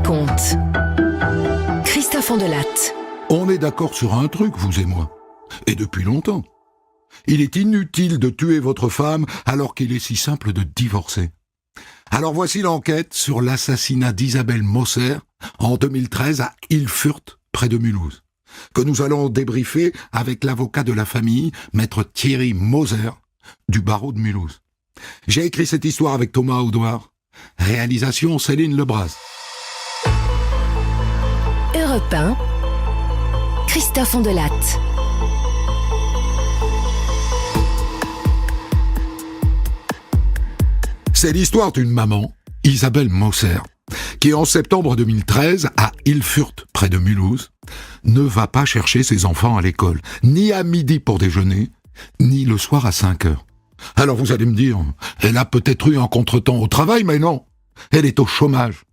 raconte. Christophe Ondelatte. On est d'accord sur un truc, vous et moi. Et depuis longtemps. Il est inutile de tuer votre femme alors qu'il est si simple de divorcer. Alors voici l'enquête sur l'assassinat d'Isabelle Moser en 2013 à Ilfurt, près de Mulhouse, que nous allons débriefer avec l'avocat de la famille, maître Thierry Moser, du barreau de Mulhouse. J'ai écrit cette histoire avec Thomas Audouard. Réalisation Céline Lebras. Europe 1, Christophe Ondelatte. C'est l'histoire d'une maman, Isabelle Moser, qui en septembre 2013, à Ilfurt, près de Mulhouse, ne va pas chercher ses enfants à l'école, ni à midi pour déjeuner, ni le soir à 5 heures. Alors vous allez me dire, elle a peut-être eu un contretemps au travail, mais non, elle est au chômage.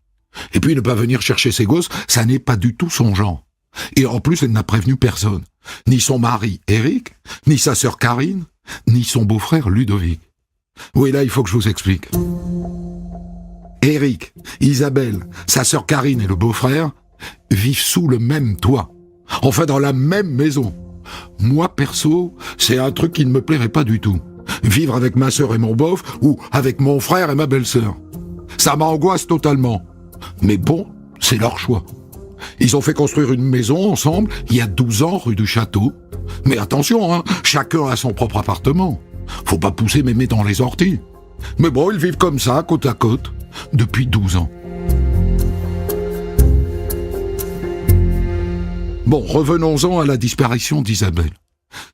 Et puis ne pas venir chercher ses gosses, ça n'est pas du tout son genre. Et en plus, elle n'a prévenu personne, ni son mari Eric, ni sa sœur Karine, ni son beau-frère Ludovic. Oui, là, il faut que je vous explique. Eric, Isabelle, sa sœur Karine et le beau-frère vivent sous le même toit, enfin dans la même maison. Moi, perso, c'est un truc qui ne me plairait pas du tout. Vivre avec ma sœur et mon beauf, ou avec mon frère et ma belle-sœur. Ça m'angoisse totalement. Mais bon, c'est leur choix. Ils ont fait construire une maison ensemble, il y a 12 ans, rue du Château. Mais attention, hein, chacun a son propre appartement. Faut pas pousser mémé dans les orties. Mais bon, ils vivent comme ça, côte à côte, depuis 12 ans. Bon, revenons-en à la disparition d'Isabelle.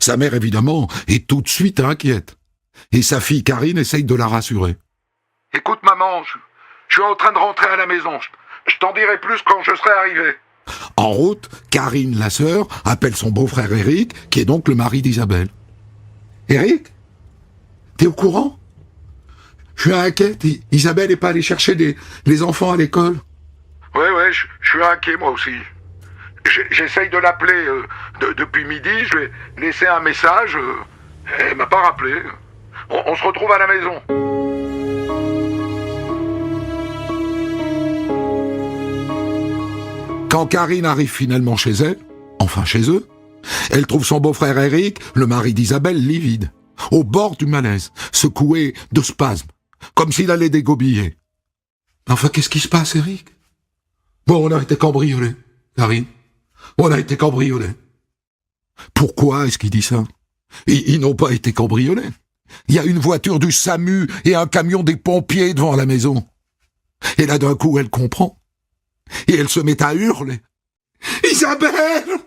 Sa mère, évidemment, est tout de suite inquiète. Et sa fille Karine essaye de la rassurer. « Écoute maman, je suis en train de rentrer à la maison. Je t'en dirai plus quand je serai arrivé. » En route, Karine, la sœur, appelle son beau-frère Eric, qui est donc le mari d'Isabelle. « Eric, t'es au courant ? Je suis inquiète. Isabelle n'est pas allée chercher les enfants à l'école. »« Ouais, je suis inquiet moi aussi. J'essaye de l'appeler depuis midi, je lui ai laissé un message, elle m'a pas rappelé. On se retrouve à la maison. » Quand Karine arrive finalement chez elle, enfin chez eux, elle trouve son beau-frère Eric, le mari d'Isabelle, livide, au bord du malaise, secoué de spasmes, comme s'il allait dégobiller. Enfin, qu'est-ce qui se passe, Eric ? Bon, on a été cambriolés, Karine. On a été cambriolés. Pourquoi est-ce qu'il dit ça ? Ils n'ont pas été cambriolés. Il y a une voiture du SAMU et un camion des pompiers devant la maison. Et là, d'un coup, elle comprend. Et elle se met à hurler. « Isabelle !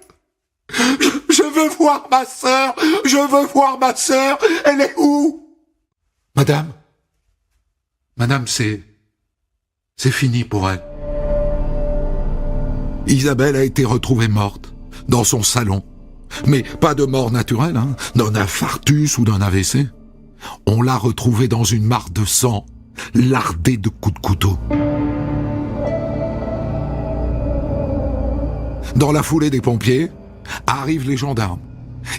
Je veux voir ma sœur ! Je veux voir ma sœur ! Elle est où ?» Madame, c'est fini pour elle. Isabelle a été retrouvée morte, dans son salon. Mais pas de mort naturelle, hein, d'un infarctus ou d'un AVC. On l'a retrouvée dans une mare de sang, lardée de coups de couteau. Dans la foulée des pompiers, arrivent les gendarmes.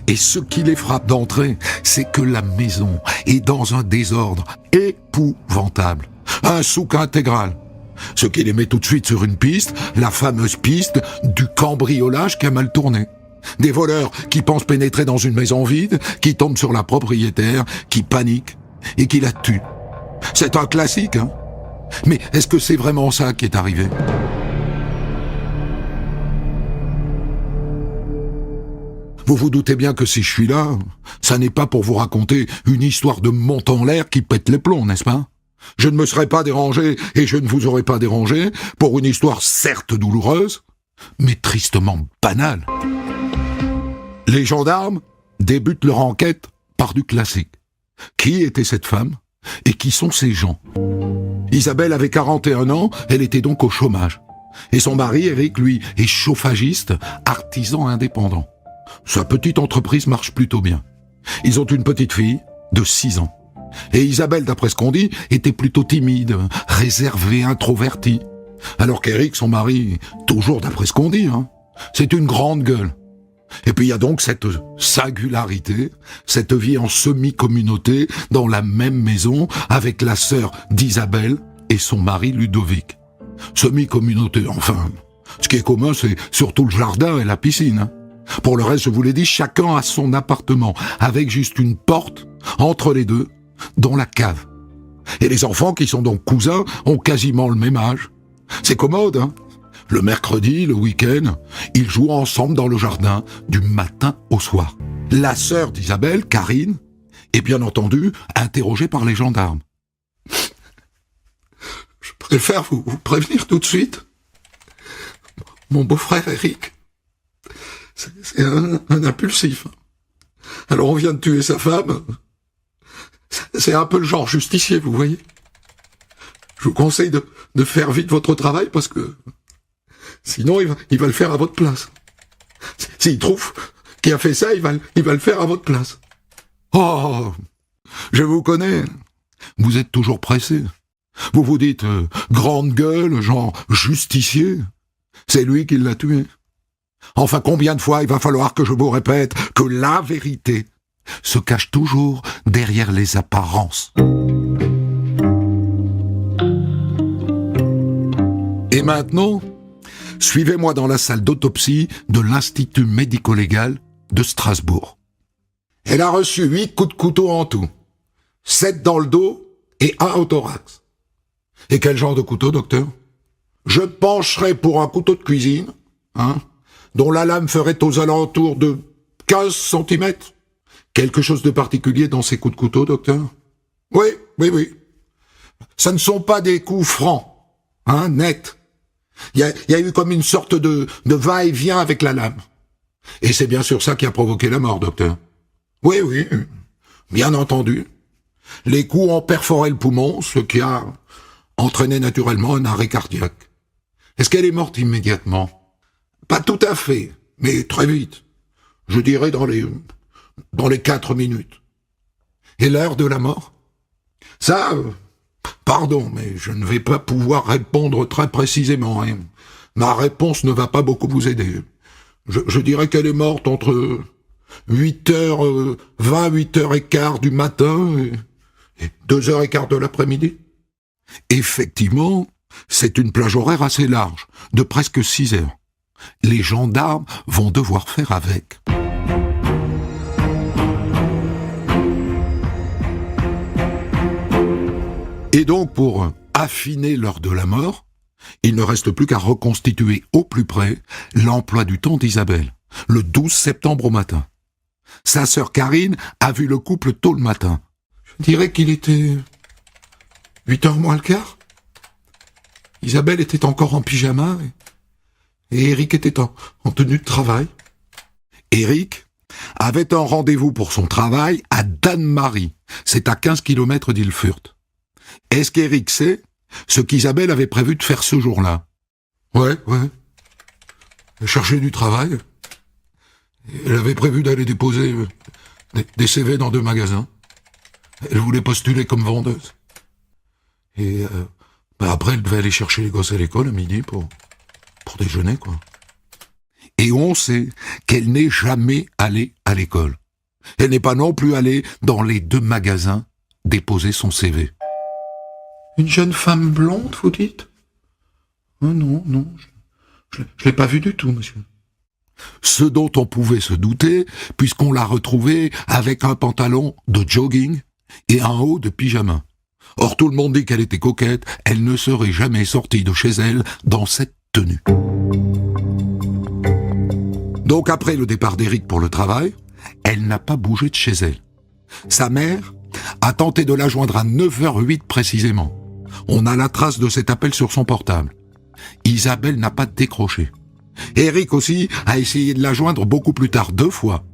Et ce qui les frappe d'entrée, c'est que la maison est dans un désordre épouvantable. Un souk intégral. Ce qui les met tout de suite sur une piste, la fameuse piste du cambriolage qui a mal tourné. Des voleurs qui pensent pénétrer dans une maison vide, qui tombent sur la propriétaire, qui paniquent et qui la tuent. C'est un classique, hein ? Mais est-ce que c'est vraiment ça qui est arrivé ? Vous vous doutez bien que si je suis là, ça n'est pas pour vous raconter une histoire de monte en l'air qui pète les plombs, n'est-ce pas ? Je ne me serais pas dérangé, et je ne vous aurais pas dérangé, pour une histoire certes douloureuse, mais tristement banale. Les gendarmes débutent leur enquête par du classique. Qui était cette femme ? Et qui sont ces gens ? Isabelle avait 41 ans, elle était donc au chômage. Et son mari, Eric, lui, est chauffagiste, artisan indépendant. Sa petite entreprise marche plutôt bien. Ils ont une petite fille de 6 ans. Et Isabelle, d'après ce qu'on dit, était plutôt timide, réservée, introvertie. Alors qu'Eric, son mari, toujours d'après ce qu'on dit, hein, c'est une grande gueule. Et puis il y a donc cette singularité, cette vie en semi-communauté dans la même maison avec la sœur d'Isabelle et son mari Ludovic. Semi-communauté, enfin. Ce qui est commun, c'est surtout le jardin et la piscine. Hein. Pour le reste, je vous l'ai dit, chacun a son appartement, avec juste une porte entre les deux, dans la cave. Et les enfants, qui sont donc cousins, ont quasiment le même âge. C'est commode, hein. Le mercredi, le week-end, ils jouent ensemble dans le jardin, du matin au soir. La sœur d'Isabelle, Karine, est bien entendu interrogée par les gendarmes. Je préfère vous prévenir tout de suite. Mon beau-frère Eric, c'est un impulsif. Alors on vient de tuer sa femme. C'est un peu le genre justicier, vous voyez. Je vous conseille de faire vite votre travail parce que sinon il va le faire à votre place. S'il trouve qui a fait ça, il va le faire à votre place. Oh, je vous connais. Vous êtes toujours pressé. Vous vous dites grande gueule, genre justicier. C'est lui qui l'a tué. Enfin, combien de fois il va falloir que je vous répète que la vérité se cache toujours derrière les apparences. Et maintenant, suivez-moi dans la salle d'autopsie de l'Institut médico-légal de Strasbourg. Elle a reçu 8 coups de couteau en tout. 7 dans le dos et 1 au thorax. Et quel genre de couteau, docteur? Je pencherais pour un couteau de cuisine, dont la lame ferait aux alentours de 15 cm. Quelque chose de particulier dans ces coups de couteau, docteur? Oui. Ça ne sont pas des coups francs, nets. Il y a eu comme une sorte de va-et-vient avec la lame. Et c'est bien sûr ça qui a provoqué la mort, docteur. Oui, bien entendu. Les coups ont perforé le poumon, ce qui a entraîné naturellement un arrêt cardiaque. Est-ce qu'elle est morte immédiatement? Pas tout à fait, mais très vite. Je dirais dans les 4 minutes. Et l'heure de la mort? Ça, pardon, mais je ne vais pas pouvoir répondre très précisément. Ma réponse ne va pas beaucoup vous aider. Je dirais qu'elle est morte entre 8h20, 8h15 du matin et 2h15 de l'après-midi. Effectivement, c'est une plage horaire assez large, de presque 6 heures. Les gendarmes vont devoir faire avec. Et donc, pour affiner l'heure de la mort, il ne reste plus qu'à reconstituer au plus près l'emploi du temps d'Isabelle, le 12 septembre au matin. Sa sœur Karine a vu le couple tôt le matin. Je dirais qu'il était 8h moins le quart. Isabelle était encore en pyjama et Eric était en tenue de travail. Eric avait un rendez-vous pour son travail à Dannemarie. C'est à 15 km d'Ilfurt. Est-ce qu'Eric sait ce qu'Isabelle avait prévu de faire ce jour-là? Ouais. Elle cherchait du travail. Elle avait prévu d'aller déposer des CV dans 2 magasins. Elle voulait postuler comme vendeuse. Et après, elle devait aller chercher les gosses à l'école à midi pour déjeuner, quoi. Et on sait qu'elle n'est jamais allée à l'école. Elle n'est pas non plus allée dans les 2 magasins déposer son CV. Une jeune femme blonde, vous dites? Non, je l'ai pas vue du tout, monsieur. Ce dont on pouvait se douter, puisqu'on l'a retrouvée avec un pantalon de jogging et un haut de pyjama. Or, tout le monde dit qu'elle était coquette, elle ne serait jamais sortie de chez elle dans cette tenue. Donc, après le départ d'Eric pour le travail, elle n'a pas bougé de chez elle. Sa mère a tenté de la joindre à 9h08 précisément. On a la trace de cet appel sur son portable. Isabelle n'a pas décroché. Eric aussi a essayé de la joindre beaucoup plus tard 2 fois,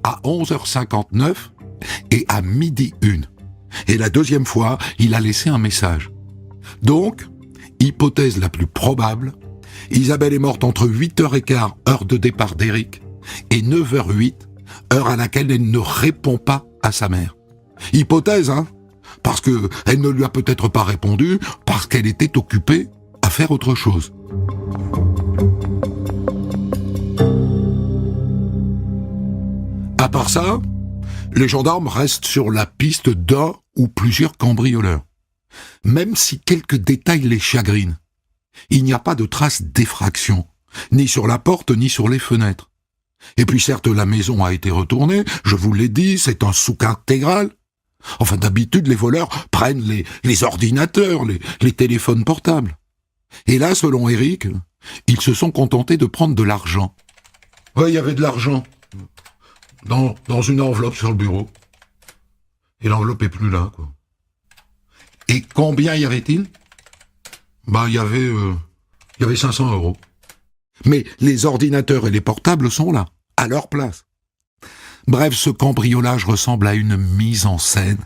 à 11h59 et à 12h01. Et la 2e fois, il a laissé un message. Donc, hypothèse la plus probable, Isabelle est morte entre 8h15, heure de départ d'Eric, et 9h08, heure à laquelle elle ne répond pas à sa mère. Hypothèse, parce que elle ne lui a peut-être pas répondu, parce qu'elle était occupée à faire autre chose. À part ça, les gendarmes restent sur la piste d'un ou plusieurs cambrioleurs. Même si quelques détails les chagrinent. Il n'y a pas de trace d'effraction, ni sur la porte, ni sur les fenêtres. Et puis certes, la maison a été retournée, je vous l'ai dit, c'est un souk intégral. Enfin, d'habitude, les voleurs prennent les ordinateurs, les téléphones portables. Et là, selon Eric, ils se sont contentés de prendre de l'argent. Ouais, il y avait de l'argent dans une enveloppe sur le bureau. Et l'enveloppe est plus là, quoi. Et combien y avait-il ? Il y avait 500 €. Mais les ordinateurs et les portables sont là, à leur place. Bref, ce cambriolage ressemble à une mise en scène.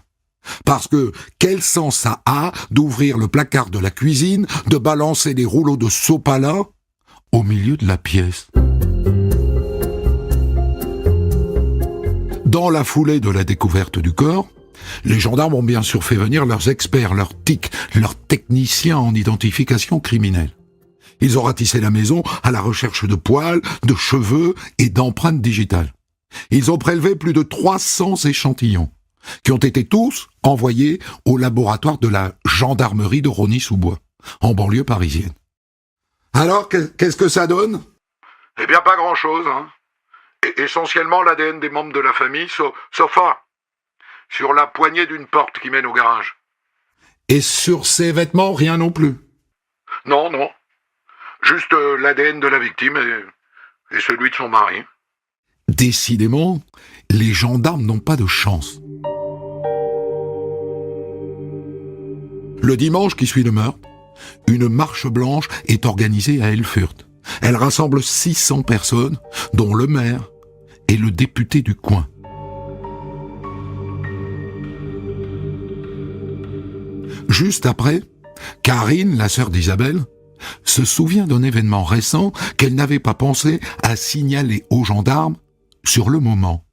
Parce que quel sens ça a d'ouvrir le placard de la cuisine, de balancer les rouleaux de sopalin au milieu de la pièce ? Dans la foulée de la découverte du corps, les gendarmes ont bien sûr fait venir leurs experts, leurs TIC, leurs techniciens en identification criminelle. Ils ont ratissé la maison à la recherche de poils, de cheveux et d'empreintes digitales. Ils ont prélevé plus de 300 échantillons, qui ont été tous envoyés au laboratoire de la gendarmerie de Rosny-sous-Bois, en banlieue parisienne. Alors, qu'est-ce que ça donne ? Eh bien, pas grand-chose, hein. Essentiellement l'ADN des membres de la famille, sauf un, sur la poignée d'une porte qui mène au garage. Et sur ses vêtements, rien non plus ? Non. Juste l'ADN de la victime et celui de son mari. Décidément, les gendarmes n'ont pas de chance. Le dimanche qui suit le meurtre, une marche blanche est organisée à Erfurt. Elle rassemble 600 personnes, dont le maire et le député du coin. Juste après, Karine, la sœur d'Isabelle, se souvient d'un événement récent qu'elle n'avait pas pensé à signaler aux gendarmes sur le moment.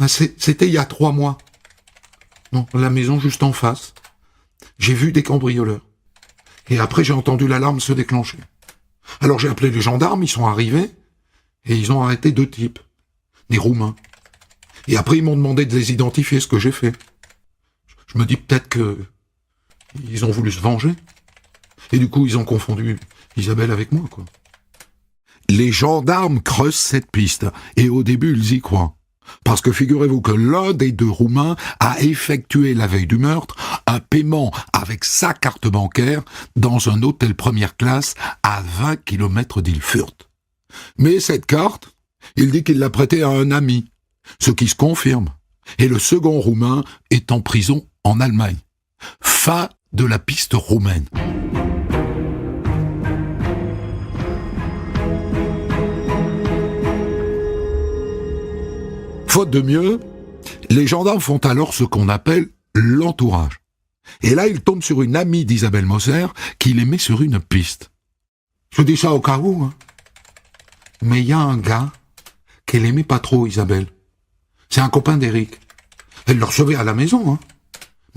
C'était il y a 3 mois. Non, la maison juste en face. J'ai vu des cambrioleurs. Et après, j'ai entendu l'alarme se déclencher. Alors j'ai appelé les gendarmes, ils sont arrivés, et ils ont arrêté 2 types, des Roumains. Et après, ils m'ont demandé de les identifier, ce que j'ai fait. Je me dis peut-être que ils ont voulu se venger. Et du coup, ils ont confondu Isabelle avec moi, quoi. Les gendarmes creusent cette piste, et au début, ils y croient. Parce que figurez-vous que l'un des 2 Roumains a effectué la veille du meurtre un paiement avec sa carte bancaire dans un hôtel première classe à 20 km d'Erfurt. Mais cette carte, il dit qu'il l'a prêtée à un ami, ce qui se confirme. Et le second Roumain est en prison en Allemagne. Fin de la piste roumaine. Faute de mieux, les gendarmes font alors ce qu'on appelle l'entourage. Et là, ils tombent sur une amie d'Isabelle Moser qui les met sur une piste. Je dis ça au cas où, hein. Mais il y a un gars qu'elle aimait pas trop, Isabelle. C'est un copain d'Eric. Elle le recevait à la maison, hein.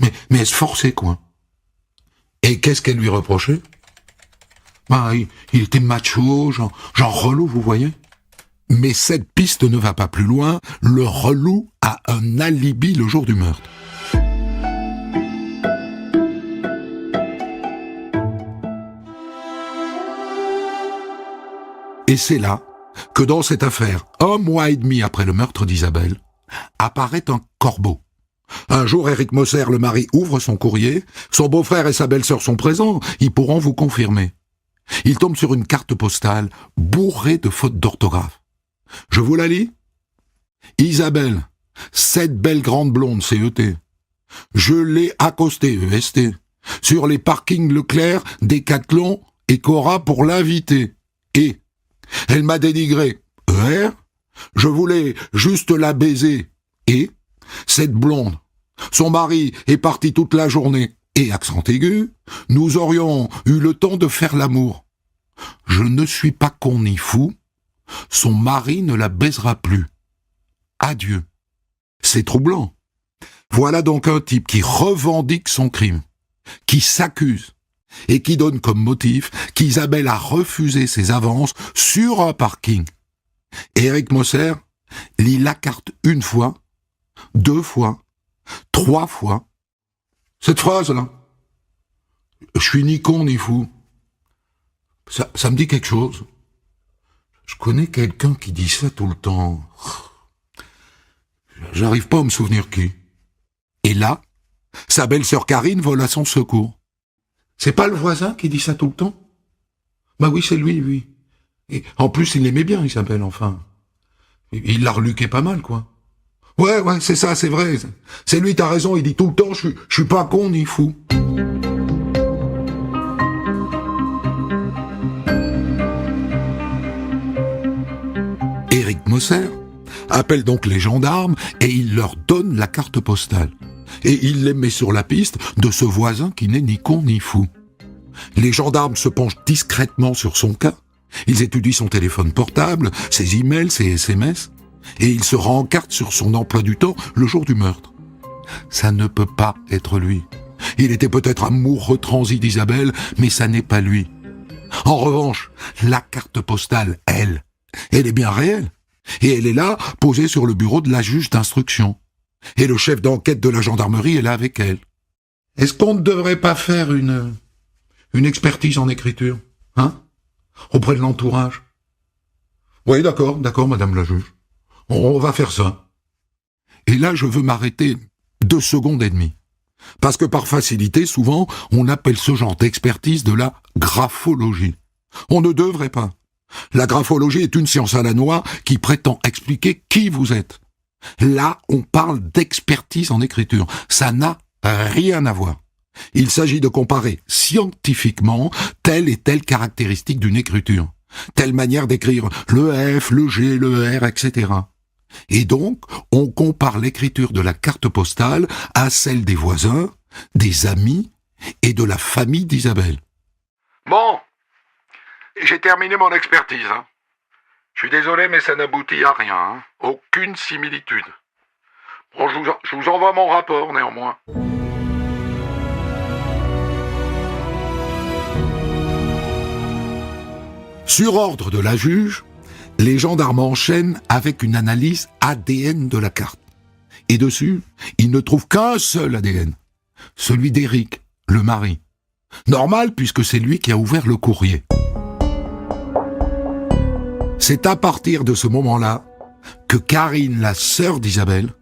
Mais elle se forçait, quoi. Et qu'est-ce qu'elle lui reprochait ? Il était macho, genre relou, vous voyez ? Mais cette piste ne va pas plus loin, le relou a un alibi le jour du meurtre. Et c'est là que dans cette affaire, 1 mois et demi après le meurtre d'Isabelle, apparaît un corbeau. Un jour, Eric Moser, le mari, ouvre son courrier, son beau-frère et sa belle-sœur sont présents, ils pourront vous confirmer. Il tombe sur une carte postale bourrée de fautes d'orthographe. Je vous la lis ? Isabelle, cette belle grande blonde, CET. Je l'ai accostée, EST, sur les parkings Leclerc, Décathlon et Cora pour l'inviter. Et elle m'a dénigré, ER. Je voulais juste la baiser. Et cette blonde, son mari est parti toute la journée. Et accent aigu, nous aurions eu le temps de faire l'amour. Je ne suis pas con ni fou. Son mari ne la baisera plus. Adieu. C'est troublant. Voilà donc un type qui revendique son crime, qui s'accuse, et qui donne comme motif qu'Isabelle a refusé ses avances sur un parking. Eric Moser lit la carte 1 fois, 2 fois, 3 fois. Cette phrase-là. Je suis ni con ni fou. Ça me dit quelque chose. Je connais quelqu'un qui dit ça tout le temps. J'arrive pas à me souvenir qui. Et là, sa belle-sœur Karine vole à son secours. C'est pas le voisin qui dit ça tout le temps? Bah oui, c'est lui, oui. Et en plus, il l'aimait bien, Isabelle, enfin. Il l'a reluqué pas mal, quoi. Ouais, c'est ça, c'est vrai. C'est lui, t'as raison, il dit tout le temps, je suis pas con ni fou. Éric Moser appelle donc les gendarmes et il leur donne la carte postale. Et il les met sur la piste de ce voisin qui n'est ni con ni fou. Les gendarmes se penchent discrètement sur son cas. Ils étudient son téléphone portable, ses emails, ses SMS, et ils se rencartent sur son emploi du temps le jour du meurtre. Ça ne peut pas être lui. Il était peut-être amoureux transi d'Isabelle, mais ça n'est pas lui. En revanche, la carte postale, elle est bien réelle. Et elle est là, posée sur le bureau de la juge d'instruction. Et le chef d'enquête de la gendarmerie est là avec elle. Est-ce qu'on ne devrait pas faire une expertise en écriture, hein, auprès de l'entourage? Oui, d'accord, madame la juge. On va faire ça. Et là, je veux m'arrêter 2 secondes et demie. Parce que par facilité, souvent, on appelle ce genre d'expertise de la graphologie. On ne devrait pas. La graphologie est une science à la noix qui prétend expliquer qui vous êtes. Là, on parle d'expertise en écriture. Ça n'a rien à voir. Il s'agit de comparer scientifiquement telle et telle caractéristique d'une écriture. Telle manière d'écrire le F, le G, le R, etc. Et donc, on compare l'écriture de la carte postale à celle des voisins, des amis et de la famille d'Isabelle. Bon, j'ai terminé mon expertise. Je suis désolé, mais ça n'aboutit à rien. Aucune similitude. Bon, je vous envoie mon rapport, néanmoins. Sur ordre de la juge, les gendarmes enchaînent avec une analyse ADN de la carte. Et dessus, ils ne trouvent qu'un seul ADN. Celui d'Éric, le mari. Normal, puisque c'est lui qui a ouvert le courrier. C'est à partir de ce moment-là que Karine, la sœur d'Isabelle,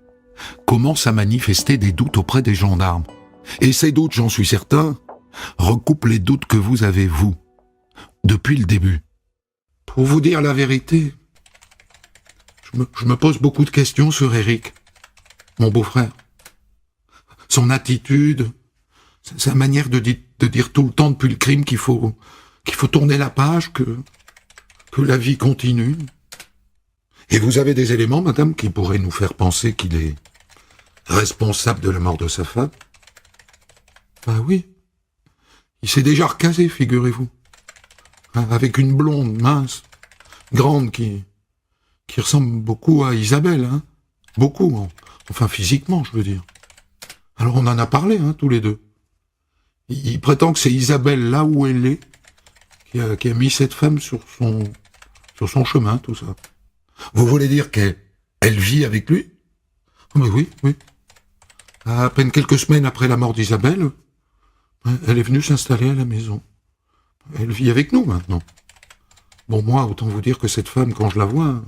commence à manifester des doutes auprès des gendarmes. Et ces doutes, j'en suis certain, recoupent les doutes que vous avez, vous, depuis le début. Pour vous dire la vérité, je me pose beaucoup de questions sur Éric, mon beau-frère. Son attitude, sa manière de dire tout le temps depuis le crime qu'il faut tourner la page, que la vie continue. Et vous avez des éléments, madame, qui pourraient nous faire penser qu'il est responsable de la mort de sa femme? Bah oui. Il s'est déjà recasé, figurez-vous. Avec une blonde, mince, grande, qui ressemble beaucoup à Isabelle, hein. Beaucoup, enfin physiquement, je veux dire. Alors on en a parlé, tous les deux. Il prétend que c'est Isabelle, là où elle est, qui a mis cette femme sur son chemin, tout ça. Vous voulez dire qu'elle vit avec lui? Mais oui. À peine quelques semaines après la mort d'Isabelle, elle est venue s'installer à la maison. Elle vit avec nous, maintenant. Bon, moi, autant vous dire que cette femme, quand je la vois,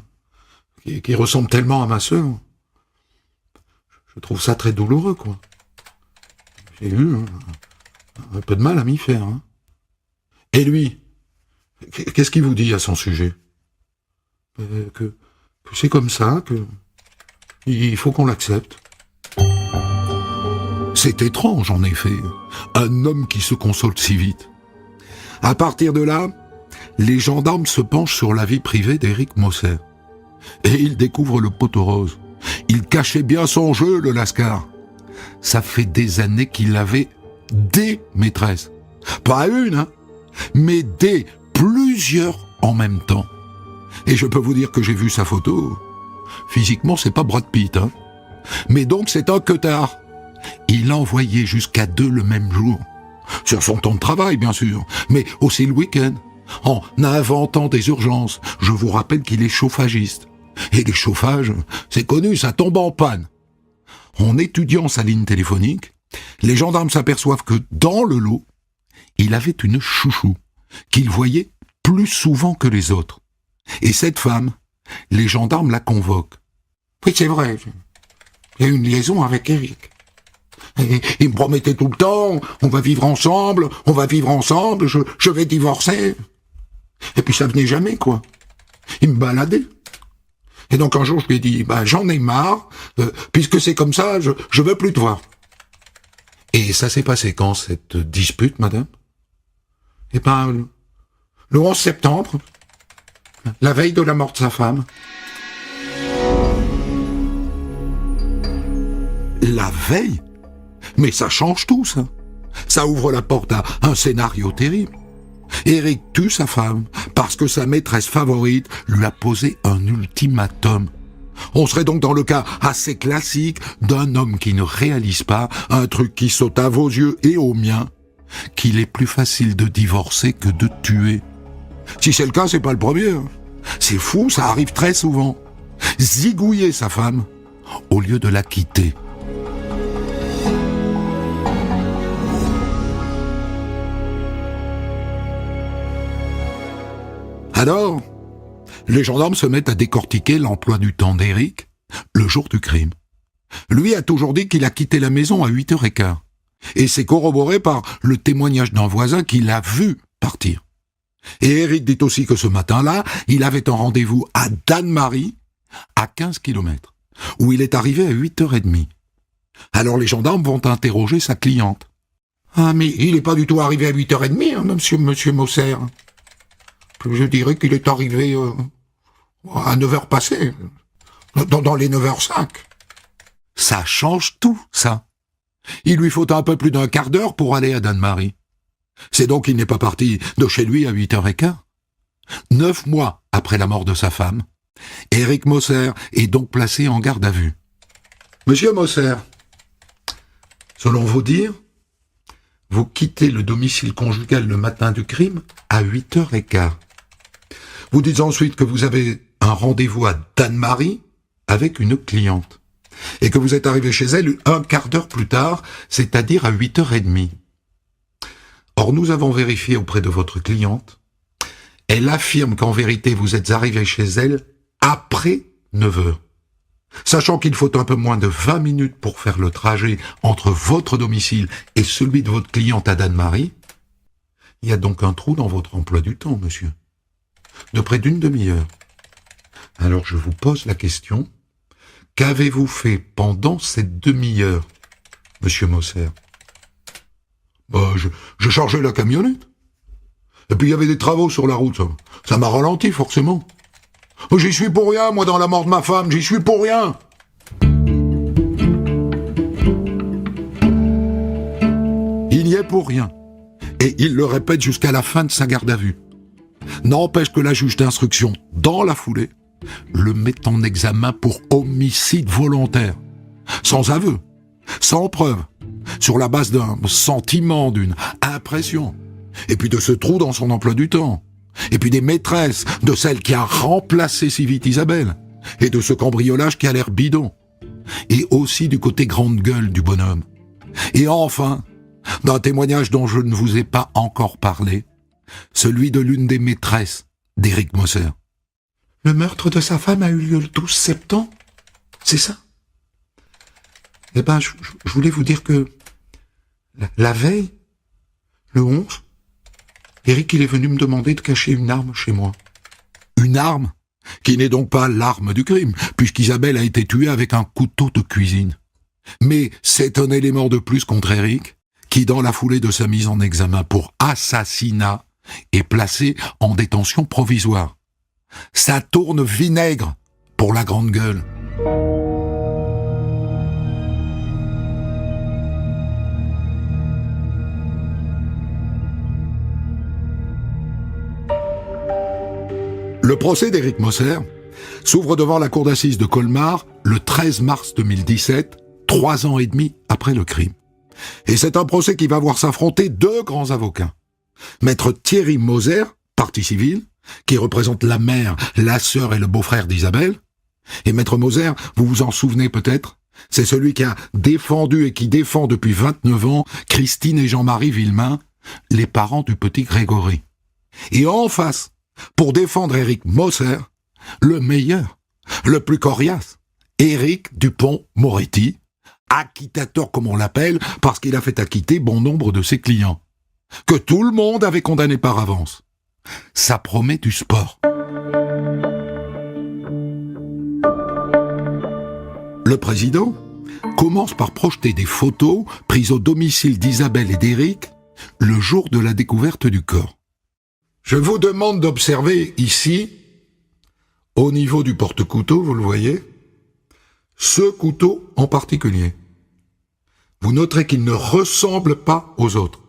qui ressemble tellement à ma sœur, je trouve ça très douloureux, quoi. J'ai eu un peu de mal à m'y faire, Et lui, qu'est-ce qu'il vous dit à son sujet? Que c'est comme ça, il faut qu'on l'accepte. C'est étrange, en effet, un homme qui se console si vite. À partir de là, les gendarmes se penchent sur la vie privée d'Éric Moser. Et ils découvrent le poteau rose. Il cachait bien son jeu, le lascar. Ça fait des années qu'il avait des maîtresses. Pas une, mais plusieurs en même temps. Et je peux vous dire que j'ai vu sa photo. Physiquement, c'est pas Brad Pitt, Mais donc, c'est un queutard. Il envoyait jusqu'à 2 le même jour. Sur son temps de travail, bien sûr, mais aussi le week-end, en inventant des urgences. Je vous rappelle qu'il est chauffagiste. Et les chauffages, c'est connu, ça tombe en panne. En étudiant sa ligne téléphonique, les gendarmes s'aperçoivent que dans le lot, il avait une chouchou, qu'il voyait plus souvent que les autres. Et cette femme, les gendarmes la convoquent. « Oui, c'est vrai, j'ai une liaison avec Eric. Et il me promettait tout le temps, on va vivre ensemble, je vais divorcer. » Et puis ça venait jamais, quoi. Il me baladait. Et donc un jour, je lui ai dit, j'en ai marre, puisque c'est comme ça, je veux plus te voir. Et ça s'est passé quand, cette dispute, madame? Eh ben, le 11 septembre, la veille de la mort de sa femme. La veille? Mais ça change tout, ça. Ça ouvre la porte à un scénario terrible. Eric tue sa femme parce que sa maîtresse favorite lui a posé un ultimatum. On serait donc dans le cas assez classique d'un homme qui ne réalise pas, un truc qui saute à vos yeux et aux miens, qu'il est plus facile de divorcer que de tuer. Si c'est le cas, c'est pas le premier. C'est fou, ça arrive très souvent. Zigouiller sa femme au lieu de la quitter. Alors, les gendarmes se mettent à décortiquer l'emploi du temps d'Eric le jour du crime. Lui a toujours dit qu'il a quitté la maison à 8h15. Et c'est corroboré par le témoignage d'un voisin qui l'a vu partir. Et Eric dit aussi que ce matin-là, il avait un rendez-vous à Dannemarie, à 15 km, où il est arrivé à 8h30. Alors les gendarmes vont interroger sa cliente. « Ah, mais il n'est pas du tout arrivé à 8h30, monsieur Moser. Je dirais qu'il est arrivé à 9h passées, dans les 9h05. » Ça change tout, ça. Il lui faut un peu plus d'un quart d'heure pour aller à Dannemarie. C'est donc qu'il n'est pas parti de chez lui à 8h15. 9 mois après la mort de sa femme, Eric Moser est donc placé en garde à vue. Monsieur Moser, selon vos dires, vous quittez le domicile conjugal le matin du crime à 8h15. Vous dites ensuite que vous avez un rendez-vous à Dannemarie avec une cliente et que vous êtes arrivé chez elle un quart d'heure plus tard, c'est-à-dire à 8h30. Or, nous avons vérifié auprès de votre cliente. Elle affirme qu'en vérité, vous êtes arrivé chez elle après 9h. Sachant qu'il faut un peu moins de 20 minutes pour faire le trajet entre votre domicile et celui de votre cliente à Dannemarie, il y a donc un trou dans votre emploi du temps, monsieur, de près d'une demi-heure. Alors je vous pose la question, qu'avez-vous fait pendant cette demi-heure, monsieur Moser? Je chargeais la camionnette. Et puis il y avait des travaux sur la route, ça m'a ralenti forcément. J'y suis pour rien, moi, dans la mort de ma femme, j'y suis pour rien. Il y est pour rien. Et il le répète jusqu'à la fin de sa garde à vue. N'empêche que la juge d'instruction, dans la foulée, le met en examen pour homicide volontaire. Sans aveu, sans preuve, sur la base d'un sentiment, d'une impression, et puis de ce trou dans son emploi du temps, et puis des maîtresses, de celle qui a remplacé si vite Isabelle, et de ce cambriolage qui a l'air bidon, et aussi du côté grande gueule du bonhomme. Et enfin, d'un témoignage dont je ne vous ai pas encore parlé, celui de l'une des maîtresses d'Eric Moser. Le meurtre de sa femme a eu lieu le 12 septembre, c'est ça? Eh ben, je voulais vous dire que la veille, le 11, Eric, il est venu me demander de cacher une arme chez moi. Une arme qui n'est donc pas l'arme du crime, puisqu'Isabelle a été tuée avec un couteau de cuisine. Mais c'est un élément de plus contre Eric, qui, dans la foulée de sa mise en examen pour assassinat, est placé en détention provisoire. Ça tourne vinaigre pour la grande gueule. Le procès d'Eric Moser s'ouvre devant la cour d'assises de Colmar le 13 mars 2017, 3 ans et demi après le crime. Et c'est un procès qui va voir s'affronter deux grands avocats. Maître Thierry Moser, partie civile, qui représente la mère, la sœur et le beau-frère d'Isabelle. Et Maître Moser, vous vous en souvenez peut-être, c'est celui qui a défendu et qui défend depuis 29 ans Christine et Jean-Marie Villemain, les parents du petit Grégory. Et en face, pour défendre Éric Moser, le meilleur, le plus coriace, Éric Dupond-Moretti, acquittateur comme on l'appelle, parce qu'il a fait acquitter bon nombre de ses clients, que tout le monde avait condamné par avance. Ça promet du sport. Le président commence par projeter des photos prises au domicile d'Isabelle et d'Éric le jour de la découverte du corps. Je vous demande d'observer ici, au niveau du porte-couteau, vous le voyez, ce couteau en particulier. Vous noterez qu'il ne ressemble pas aux autres.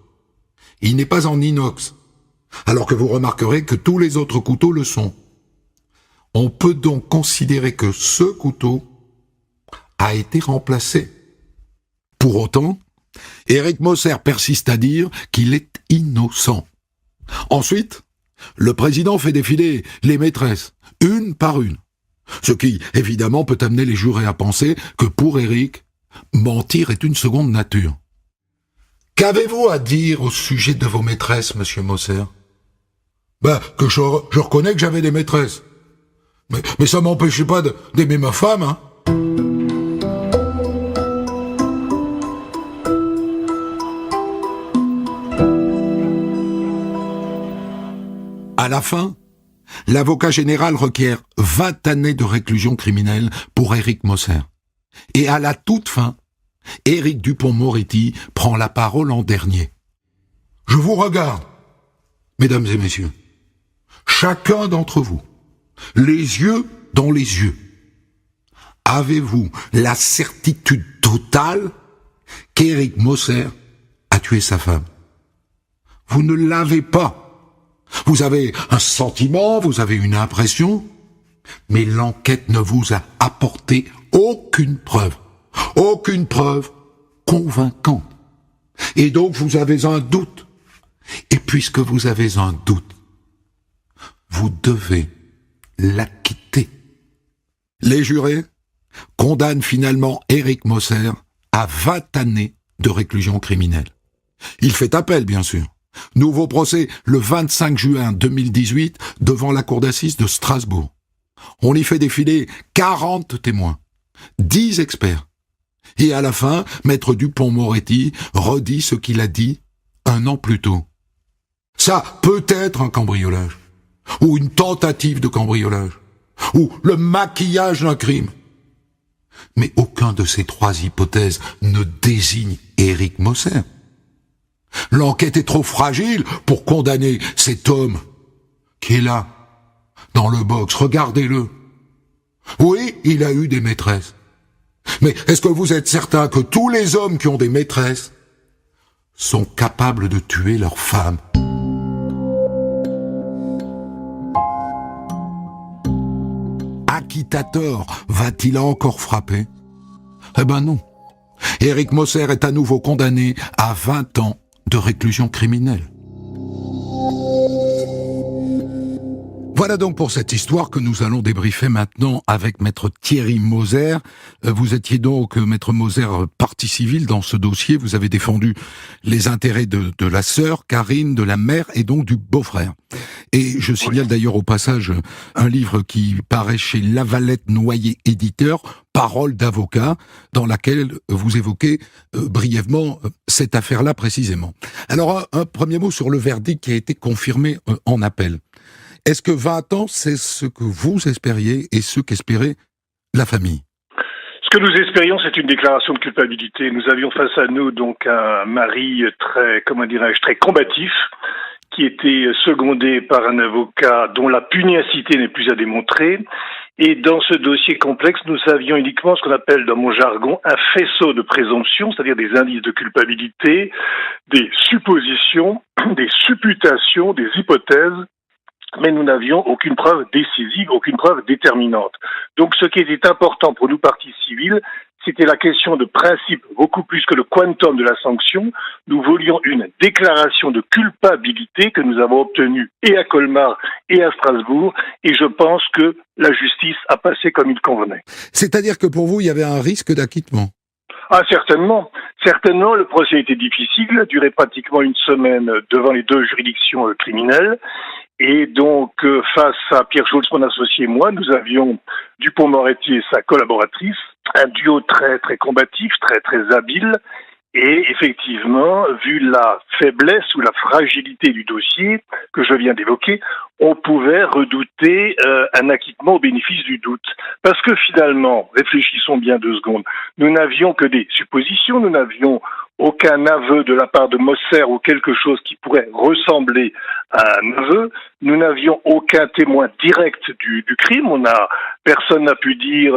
Il n'est pas en inox, alors que vous remarquerez que tous les autres couteaux le sont. On peut donc considérer que ce couteau a été remplacé. Pour autant, Éric Moser persiste à dire qu'il est innocent. Ensuite, le président fait défiler les maîtresses, une par une. Ce qui, évidemment, peut amener les jurés à penser que pour Éric, mentir est une seconde nature. Qu'avez-vous à dire au sujet de vos maîtresses, monsieur Moser ? Que je reconnais que j'avais des maîtresses. Mais ça m'empêchait pas d'aimer ma femme, hein. À la fin, l'avocat général requiert 20 années de réclusion criminelle pour Éric Moser. Et à la toute fin, Éric Dupond-Moretti prend la parole en dernier. Je vous regarde, mesdames et messieurs, chacun d'entre vous, les yeux dans les yeux. Avez-vous la certitude totale qu'Éric Moser a tué sa femme ? Vous ne l'avez pas. Vous avez un sentiment, vous avez une impression, mais l'enquête ne vous a apporté aucune preuve convaincante. Et donc vous avez un doute. Et puisque vous avez un doute, vous devez l'acquitter. Les jurés condamnent finalement Éric Moser à 20 années de réclusion criminelle. Il fait appel, bien sûr. Nouveau procès le 25 juin 2018 devant la cour d'assises de Strasbourg. On y fait défiler 40 témoins, 10 experts. Et à la fin, maître Dupond-Moretti redit ce qu'il a dit un an plus tôt. Ça peut être un cambriolage, ou une tentative de cambriolage, ou le maquillage d'un crime. Mais aucun de ces trois hypothèses ne désigne Éric Moser. L'enquête est trop fragile pour condamner cet homme qui est là, dans le box. Regardez-le. Oui, il a eu des maîtresses. Mais est-ce que vous êtes certain que tous les hommes qui ont des maîtresses sont capables de tuer leurs femmes ? Acquittateur va-t-il encore frapper ? Eh ben non. Éric Moser est à nouveau condamné à 20 ans de réclusion criminelle. Voilà donc pour cette histoire que nous allons débriefer maintenant avec maître Thierry Moser. Vous étiez donc, maître Moser, partie civile dans ce dossier. Vous avez défendu les intérêts de la sœur, Karine, de la mère et donc du beau-frère. Et je signale d'ailleurs au passage un livre qui paraît chez Lavalette Noyer éditeur, Parole d'avocat, dans laquelle vous évoquez brièvement cette affaire-là précisément. Alors un premier mot sur le verdict qui a été confirmé en appel. Est-ce que 20 ans, c'est ce que vous espériez et ce qu'espérait la famille ? Ce que nous espérions, c'est une déclaration de culpabilité. Nous avions face à nous donc un mari très combatif, qui était secondé par un avocat dont la pugnacité n'est plus à démontrer. Et dans ce dossier complexe, nous avions uniquement ce qu'on appelle dans mon jargon un faisceau de présomption, c'est-à-dire des indices de culpabilité, des suppositions, des supputations, des hypothèses, mais nous n'avions aucune preuve décisive, aucune preuve déterminante. Donc ce qui était important pour nous, parties civiles, c'était la question de principe, beaucoup plus que le quantum de la sanction. Nous voulions une déclaration de culpabilité que nous avons obtenue et à Colmar et à Strasbourg, et je pense que la justice a passé comme il convenait. C'est-à-dire que pour vous, il y avait un risque d'acquittement ? Ah, certainement. Certainement, le procès était difficile, a duré pratiquement une semaine devant les deux juridictions criminelles. Et donc, face à Pierre Schultz, mon associé et moi, nous avions Dupond-Moretti et sa collaboratrice, un duo très très combatif, très très habile. Et effectivement, vu la faiblesse ou la fragilité du dossier que je viens d'évoquer, on pouvait redouter un acquittement au bénéfice du doute. Parce que finalement, réfléchissons bien 2 secondes, nous n'avions que des suppositions, nous n'avions aucun aveu de la part de Mosser ou quelque chose qui pourrait ressembler à un aveu. Nous n'avions aucun témoin direct du crime. Personne n'a pu dire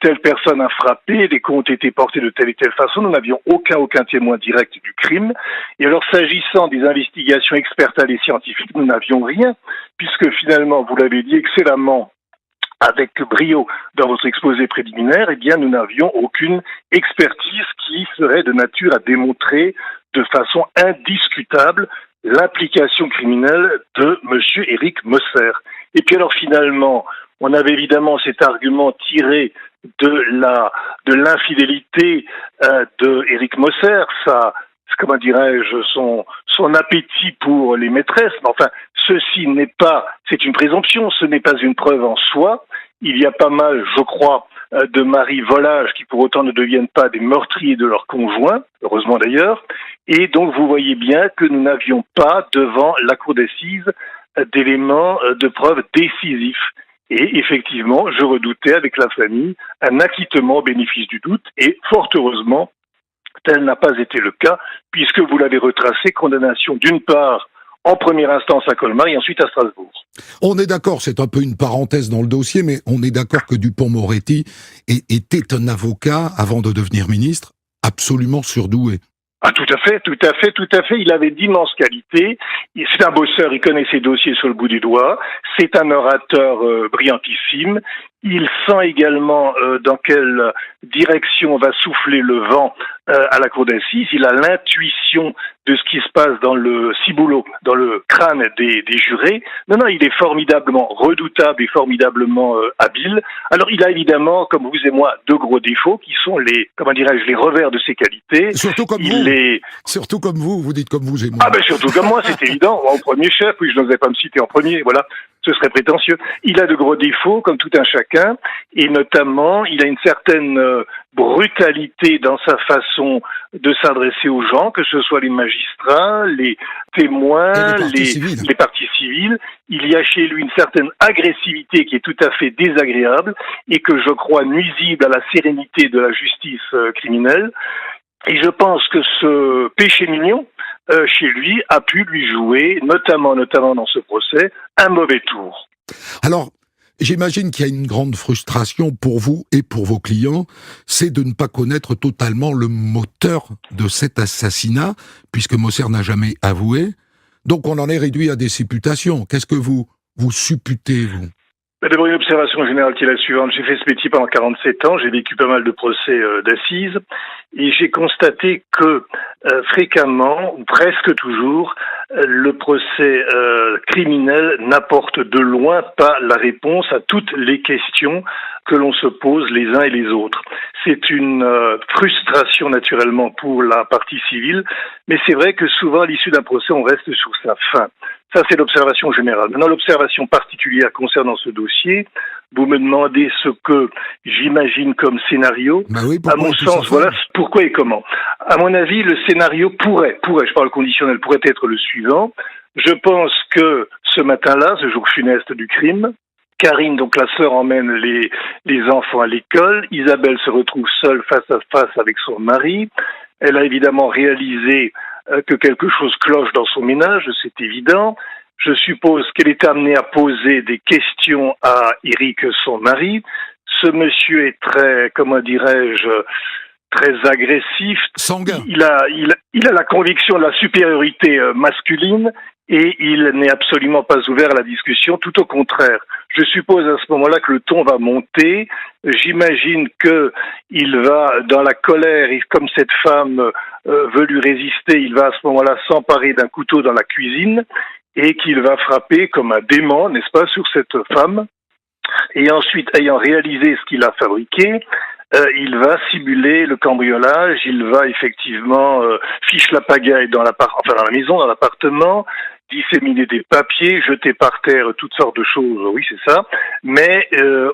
telle personne a frappé, les coups ont été portés de telle et telle façon. Nous n'avions aucun témoin direct du crime. Et alors, s'agissant des investigations expertales et scientifiques, nous n'avions rien, puisque finalement, vous l'avez dit excellemment, avec brio dans votre exposé préliminaire, eh bien, nous n'avions aucune expertise qui serait de nature à démontrer de façon indiscutable l'implication criminelle de monsieur Éric Mosser. Et puis alors, finalement, on avait évidemment cet argument tiré de l'infidélité de Éric Mosser, comment dirais-je, son appétit pour les maîtresses. Mais enfin, c'est une présomption, ce n'est pas une preuve en soi. Il y a pas mal, je crois, de maris volages qui pour autant ne deviennent pas des meurtriers de leurs conjoints, heureusement d'ailleurs. Et donc vous voyez bien que nous n'avions pas devant la cour d'assises d'éléments de preuve décisifs. Et effectivement, je redoutais avec la famille un acquittement au bénéfice du doute et fort heureusement, tel n'a pas été le cas, puisque vous l'avez retracé, condamnation d'une part en première instance à Colmar et ensuite à Strasbourg. On est d'accord, c'est un peu une parenthèse dans le dossier, mais on est d'accord que Dupond-Moretti était un avocat, avant de devenir ministre, absolument surdoué. Ah, tout à fait. Il avait d'immenses qualités. C'est un bosseur, il connaît ses dossiers sur le bout du doigt. C'est un orateur brillantissime. Il sent également dans quelle direction va souffler le vent à la cour d'assises. Il a l'intuition de ce qui se passe dans le ciboulot, dans le crâne des jurés. Non, il est formidablement redoutable et formidablement habile. Alors, il a évidemment, comme vous et moi, 2 gros défauts qui sont les revers de ses qualités. Surtout comme Surtout comme vous dites comme vous et moi. Ah ben surtout comme moi, c'est évident. Au premier chef, oui, je n'osais pas me citer en premier, voilà. Ce serait prétentieux. Il a de gros défauts, comme tout un chacun, et notamment, il a une certaine brutalité dans sa façon de s'adresser aux gens, que ce soit les magistrats, les témoins, les parties civiles. Il y a chez lui une certaine agressivité qui est tout à fait désagréable et que je crois nuisible à la sérénité de la justice criminelle. Et je pense que ce péché mignon, chez lui, a pu lui jouer, notamment dans ce procès, un mauvais tour. Alors, j'imagine qu'il y a une grande frustration pour vous et pour vos clients, c'est de ne pas connaître totalement le moteur de cet assassinat, puisque Mosser n'a jamais avoué. Donc on en est réduit à des supputations. Qu'est-ce que vous supputez, vous ? D'abord, une observation générale qui est la suivante. J'ai fait ce métier pendant 47 ans, j'ai vécu pas mal de procès d'assises, et j'ai constaté que fréquemment, ou presque toujours, le procès criminel n'apporte de loin pas la réponse à toutes les questions que l'on se pose les uns et les autres. C'est une frustration naturellement pour la partie civile, mais c'est vrai que souvent à l'issue d'un procès, on reste sur sa faim. Ça, c'est l'observation générale. Maintenant, l'observation particulière concernant ce dossier, vous me demandez ce que j'imagine comme scénario. Oui, à mon sens, voilà pourquoi et comment. À mon avis, le scénario pourrait, je parle conditionnel, pourrait être le suivant. Je pense que ce matin-là, ce jour funeste du crime, Karine, donc la sœur, emmène les enfants à l'école. Isabelle se retrouve seule face à face avec son mari. Elle a évidemment réalisé que quelque chose cloche dans son ménage, c'est évident. Je suppose qu'elle est amenée à poser des questions à Éric, son mari. Ce monsieur est très, très agressif. Sanguin. Il a la conviction de la supériorité masculine et il n'est absolument pas ouvert à la discussion, tout au contraire. Je suppose à ce moment-là que le ton va monter. J'imagine que il va, dans la colère, et comme cette femme veut lui résister, il va à ce moment-là s'emparer d'un couteau dans la cuisine et qu'il va frapper comme un dément, n'est-ce pas, sur cette femme. Et ensuite, ayant réalisé ce qu'il a fabriqué, il va simuler le cambriolage, il va effectivement fiche la pagaille dans la maison, dans l'appartement. disséminer des papiers, jeter par terre toutes sortes de choses, oui c'est ça, mais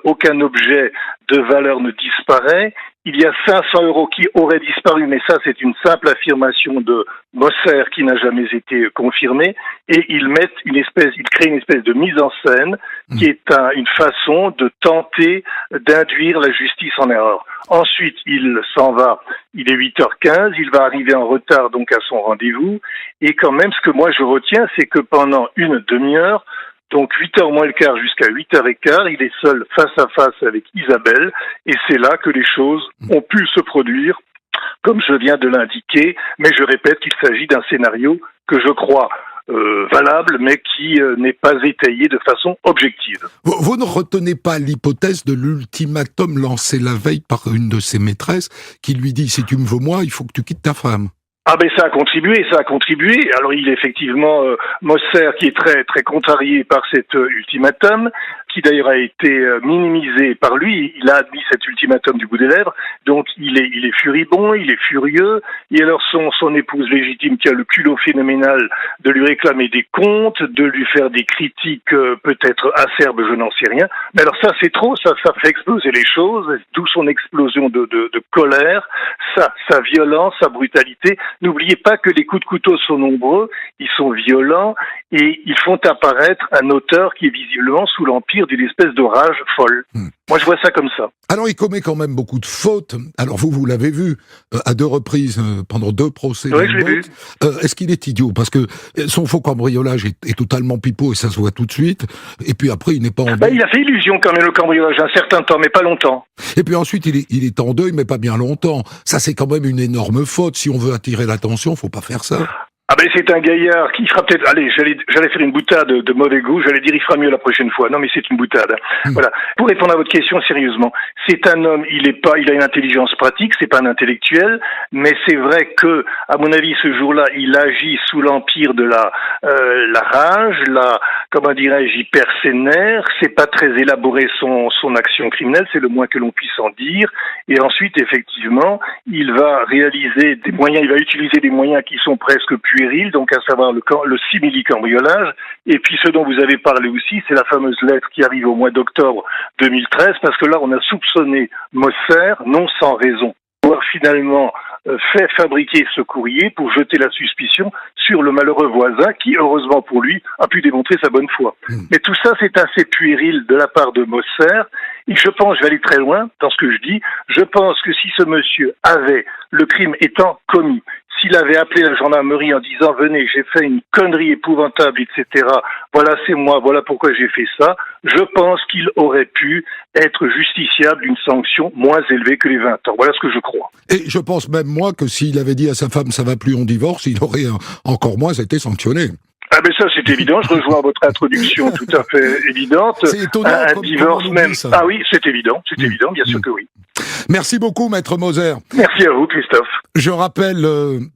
aucun objet de valeur ne disparaît. Il y a 500 € qui auraient disparu, mais ça c'est une simple affirmation de Moser qui n'a jamais été confirmée, et ils créent une espèce de mise en scène qui est une façon de tenter d'induire la justice en erreur. Ensuite, il s'en va, il est 8h15, il va arriver en retard donc à son rendez-vous, et quand même ce que moi je retiens, c'est que pendant une demi-heure, donc 8h moins le quart jusqu'à 8h15, il est seul face à face avec Isabelle, et c'est là que les choses ont pu se produire, comme je viens de l'indiquer, mais je répète qu'il s'agit d'un scénario que je crois valable, mais qui n'est pas étayé de façon objective. Vous ne retenez pas l'hypothèse de l'ultimatum lancé la veille par une de ses maîtresses, qui lui dit « Si tu me veux moi, il faut que tu quittes ta femme ». Ah ben ça a contribué. Alors il est effectivement Moser qui est très très contrarié par cet ultimatum, qui d'ailleurs a été minimisé par lui. Il a admis cet ultimatum du bout des lèvres, donc il est furibond, il est furieux. Et alors son épouse légitime qui a le culot phénoménal de lui réclamer des comptes, de lui faire des critiques peut-être acerbes, je n'en sais rien. Mais alors ça c'est trop, ça fait exploser les choses, d'où son explosion de colère, sa violence, sa brutalité. N'oubliez pas que les coups de couteau sont nombreux, ils sont violents et ils font apparaître un auteur qui est visiblement sous l'empire d'une espèce de rage folle. Moi, je vois ça comme ça. Alors, il commet quand même beaucoup de fautes. Alors, vous l'avez vu à 2 reprises pendant 2 procès. Oui, je l'ai vu. Est-ce qu'il est idiot? Parce que son faux cambriolage est totalement pipeau et ça se voit tout de suite. Et puis après, il n'est pas en deuil. Il a fait illusion quand même, le cambriolage, un certain temps, mais pas longtemps. Et puis ensuite, il est en deuil, mais pas bien longtemps. Ça, c'est quand même une énorme faute. Si on veut attirer l'attention, faut pas faire ça. Ah ben c'est un gaillard qui fera peut-être... Allez, j'allais faire une boutade de mauvais goût, j'allais dire il fera mieux la prochaine fois. Non mais c'est une boutade. Voilà. Pour répondre à votre question sérieusement, c'est un homme, il a une intelligence pratique, c'est pas un intellectuel, mais c'est vrai que, à mon avis, ce jour-là, il agit sous l'empire de la rage, comment dirais-je, hypersénère, c'est pas très élaboré son action criminelle, c'est le moins que l'on puisse en dire. Et ensuite, effectivement, il va réaliser des moyens, il va utiliser des moyens qui sont presque puérils, donc à savoir le simili-cambriolage. Et puis ce dont vous avez parlé aussi, c'est la fameuse lettre qui arrive au mois d'octobre 2013, parce que là, on a soupçonné Moser, non sans raison, d'avoir finalement fait fabriquer ce courrier pour jeter la suspicion sur le malheureux voisin qui, heureusement pour lui, a pu démontrer sa bonne foi. Mais tout ça, c'est assez puéril de la part de Moser. Et je pense, je vais aller très loin dans ce que je dis, je pense que si ce monsieur avait, le crime étant commis, s'il avait appelé la gendarmerie en disant « Venez, j'ai fait une connerie épouvantable, etc. Voilà, c'est moi, voilà pourquoi j'ai fait ça », je pense qu'il aurait pu être justiciable d'une sanction moins élevée que les 20 ans. Voilà ce que je crois. Et je pense même, moi, que s'il avait dit à sa femme « Ça va plus, on divorce », il aurait encore moins été sanctionné. Ah ben ça c'est évident, je rejoins votre introduction tout à fait évidente. C'est étonnant, un divorce même. Ça. Ah oui, c'est évident, bien sûr que oui. Merci beaucoup, Maître Moser. Merci à vous, Christophe. Je rappelle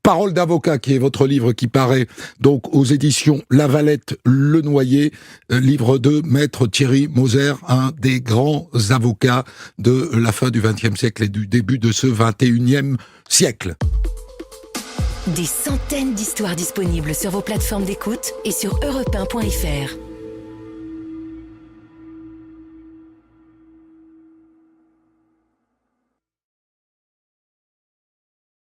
Parole d'avocat, qui est votre livre qui paraît donc aux éditions La Valette Le Noyer, livre de Maître Thierry Moser, un des grands avocats de la fin du XXe siècle et du début de ce XXIe siècle. Des centaines d'histoires disponibles sur vos plateformes d'écoute et sur europe1.fr.